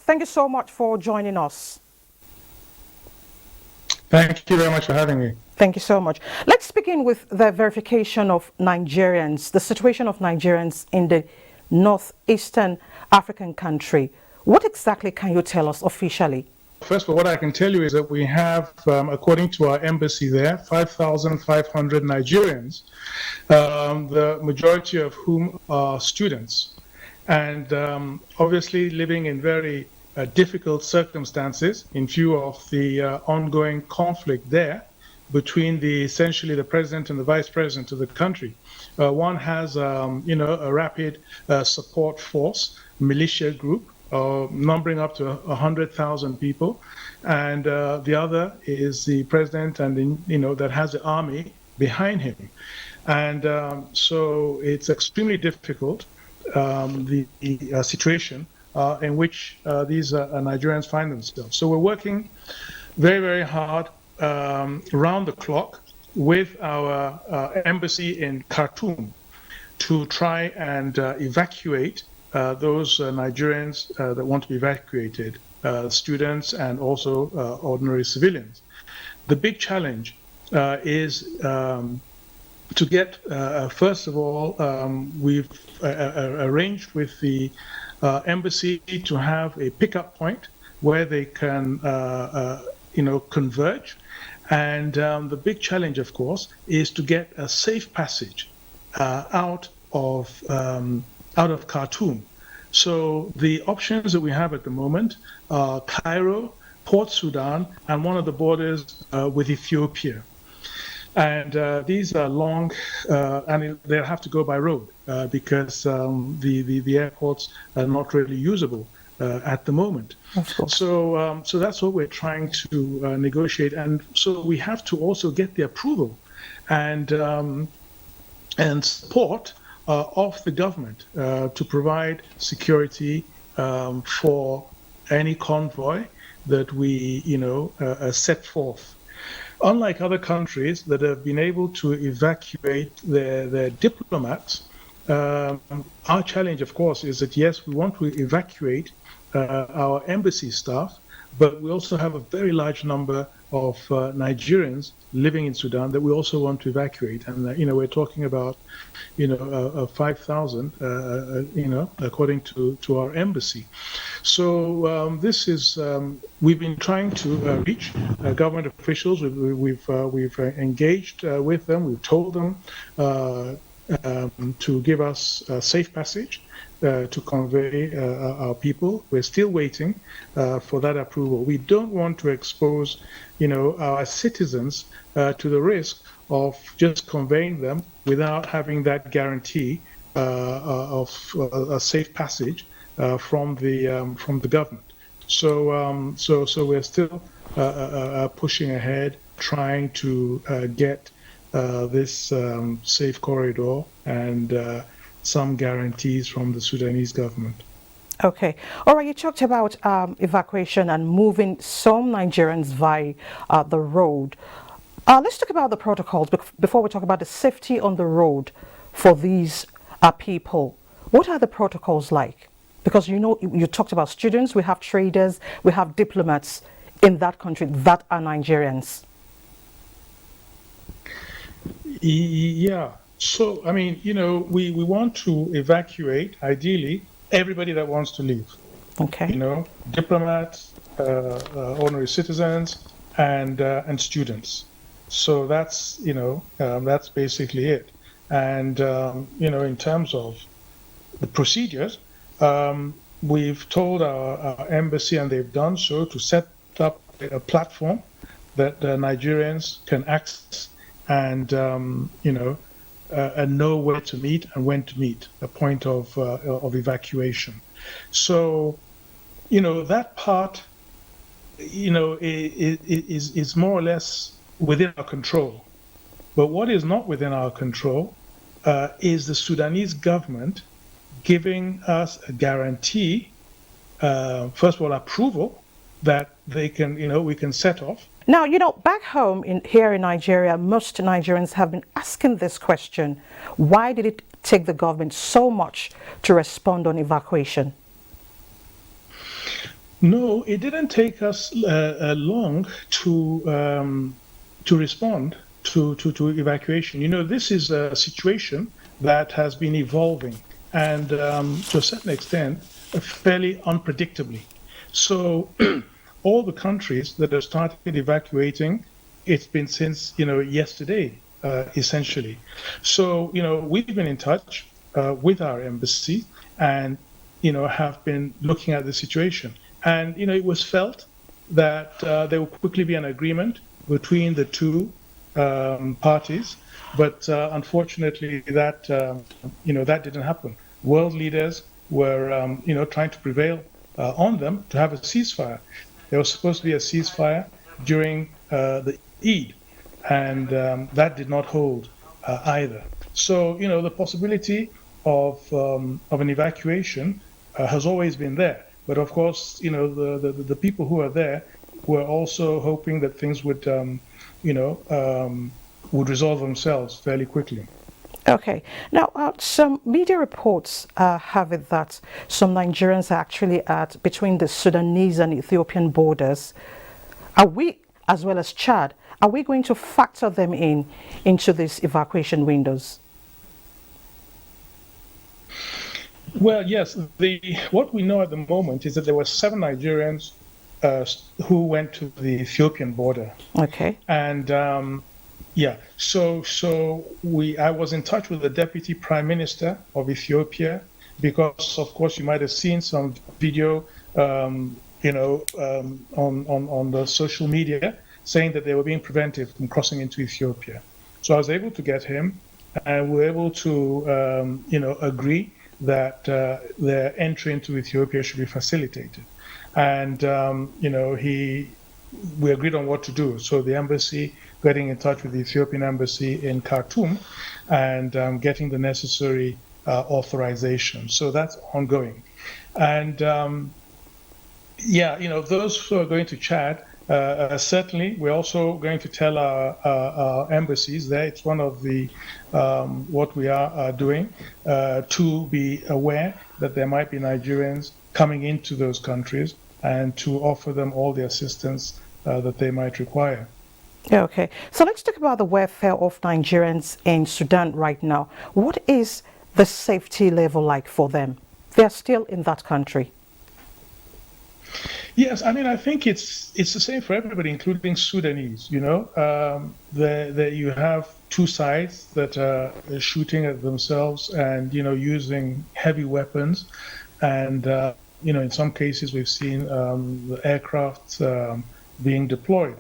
thank you so much for joining us. Thank you very much for having me. Thank you so much. Let's begin with the verification of Nigerians, the situation of Nigerians in the northeastern African country. What exactly can you tell us officially? First of all, what I can tell you is that we have, according to our embassy there, 5,500 Nigerians, the majority of whom are students, and obviously living in very difficult circumstances in view of the ongoing conflict there between essentially the president and the vice president of the country. One has, a rapid support force, militia group, numbering up to 100,000 people, and the other is the president, and that has the army behind him, and so it's extremely difficult, the situation in which these Nigerians find themselves. So we're working very, very hard round the clock with our embassy in Khartoum to try and evacuate those Nigerians that want to be evacuated, students and also ordinary civilians. The big challenge is to get, first of all, we've arranged with the embassy to have a pickup point where they can, converge. And the big challenge, of course, is to get a safe passage out of Khartoum. So the options that we have at the moment are Cairo, Port Sudan, and one of the borders with Ethiopia. And these are long, and they'll have to go by road because the airports are not really usable at the moment. So that's what we're trying to negotiate. And so we have to also get the approval and support of the government to provide security for any convoy that we, set forth. Unlike other countries that have been able to evacuate their diplomats, our challenge, of course, is that yes, we want to evacuate our embassy staff, but we also have a very large number of Nigerians living in Sudan that we also want to evacuate. And, we're talking about, 5,000, according to our embassy. So this is, we've been trying to reach government officials. We've engaged with them. We've told them to give us a safe passage to convey our people. We're still waiting for that approval. We don't want to expose, our citizens to the risk of just conveying them without having that guarantee of a safe passage from the government. So we're still pushing ahead, trying to get this safe corridor and some guarantees from the Sudanese government. Okay. All right. You talked about evacuation and moving some Nigerians via the road. Let's talk about the protocols before we talk about the safety on the road for these people. What are the protocols like? Because you talked about students, we have traders, we have diplomats in that country that are Nigerians. Yeah. So, we want to evacuate, ideally, everybody that wants to leave. Okay. Diplomats, ordinary citizens, and students. So that's, that's basically it. And, in terms of the procedures, we've told our embassy, and they've done so, to set up a platform that Nigerians can access and, and know where to meet and when to meet, a point of evacuation. So, that part, is more or less within our control. But what is not within our control is the Sudanese government giving us a guarantee, first of all, approval that they can, we can set off. Now, back home here in Nigeria, most Nigerians have been asking this question. Why did it take the government so much to respond on evacuation? No, it didn't take us long to respond to evacuation. This is a situation that has been evolving and to a certain extent, fairly unpredictably. So all the countries that have started evacuating, it's been since, yesterday, essentially. So, we've been in touch with our embassy and, have been looking at the situation. And, it was felt that there would quickly be an agreement between the two parties. But unfortunately, that didn't happen. World leaders were, trying to prevail on them to have a ceasefire. There was supposed to be a ceasefire during the Eid, and that did not hold either. So, the possibility of an evacuation has always been there. But of course, the people who are there were also hoping that things would resolve themselves fairly quickly. Okay. Now, some media reports have it that some Nigerians are actually at between the Sudanese and Ethiopian borders. Are we, as well as Chad, are we going to factor them into these evacuation windows? Well, yes. What we know at the moment is that there were 7 Nigerians who went to the Ethiopian border, Okay. and yeah. So I was in touch with the Deputy Prime Minister of Ethiopia because, of course, you might have seen some video, on the social media saying that they were being prevented from crossing into Ethiopia. So I was able to get him, and we were able to, agree that their entry into Ethiopia should be facilitated. And, we agreed on what to do. So the embassy getting in touch with the Ethiopian embassy in Khartoum and getting the necessary authorization. So that's ongoing. And those who are going to Chad, certainly we're also going to tell our embassies there. It's one of the what we are doing to be aware that there might be Nigerians coming into those countries and to offer them all the assistance that they might require. Okay, so let's talk about the welfare of Nigerians in Sudan right now. What is the safety level like for them? They're still in that country. Yes, I mean, I think it's the same for everybody, including Sudanese. There you have two sides that are shooting at themselves and using heavy weapons, and in some cases we've seen the aircraft being deployed.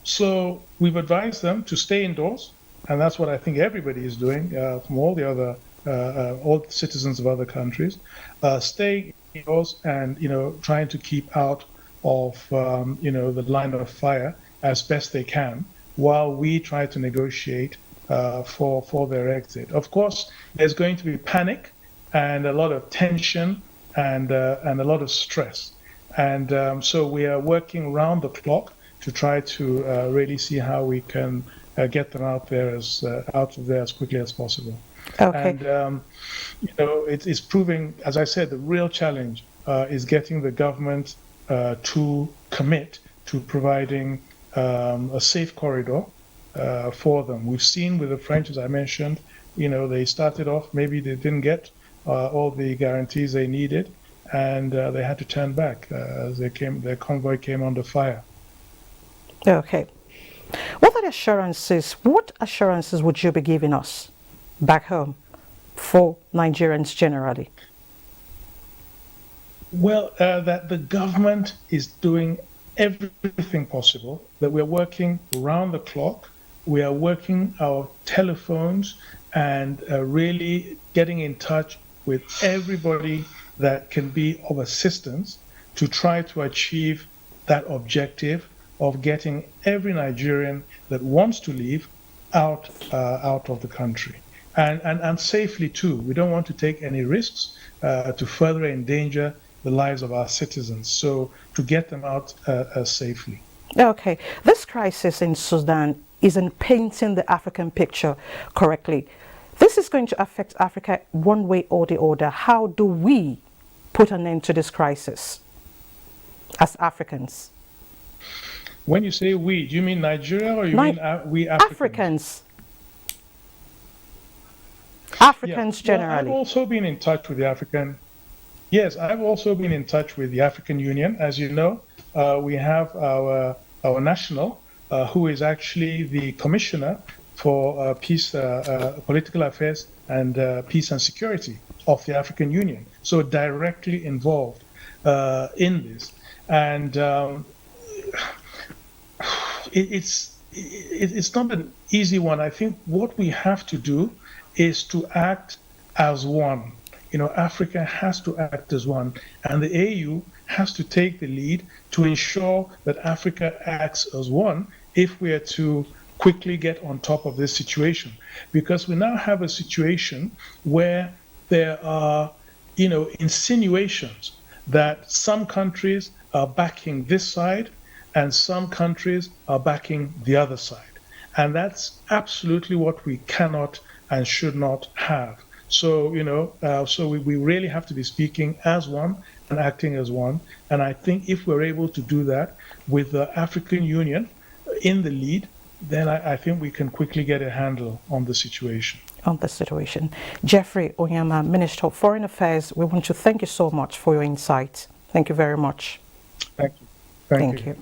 So we've advised them to stay indoors, and that's what I think everybody is doing from all the other all the citizens of other countries, staying indoors and trying to keep out of the line of fire as best they can, while we try to negotiate for their exit. Of course, there's going to be panic and a lot of tension and a lot of stress. And so we are working round the clock to try to really see how we can get them out of there as quickly as possible. Okay. And it's proving, as I said, the real challenge is getting the government to commit to providing a safe corridor for them. We've seen with the French, as I mentioned, they started off, maybe they didn't get all the guarantees they needed, and they had to turn back as their convoy came under fire. Okay. What assurances would you be giving us back home for Nigerians generally? Well, that the government is doing everything possible, that we're working round the clock, we are working our telephones and really getting in touch with everybody that can be of assistance to try to achieve that objective of getting every Nigerian that wants to leave out of the country. And safely too. We don't want to take any risks to further endanger the lives of our citizens. So to get them out safely. Okay, this crisis in Sudan isn't painting the African picture correctly. This is going to affect Africa one way or the other. How do we put an end to this crisis? as Africans? When you say we, do you mean Nigeria or you mean we Africans? Africans Yeah. Well, generally. I've also been in touch with the African. Yes, I've also been in touch with the African Union. As you know, we have our national, who is actually the commissioner for peace, political affairs, and peace and security of the African Union. So directly involved in this, and it's not an easy one. I think what we have to do is to act as one. Africa has to act as one, and the AU has to take the lead to ensure that Africa acts as one if we are to quickly get on top of this situation. Because we now have a situation where there are, insinuations that some countries are backing this side and some countries are backing the other side. And that's absolutely what we cannot and should not have. So, we really have to be speaking as one and acting as one. And I think if we're able to do that with the African Union in the lead, then I think we can quickly get a handle on the situation. Geoffrey Onyeama, Minister of Foreign Affairs, we want to thank you so much for your insight. Thank you very much. Thank you. Thank you.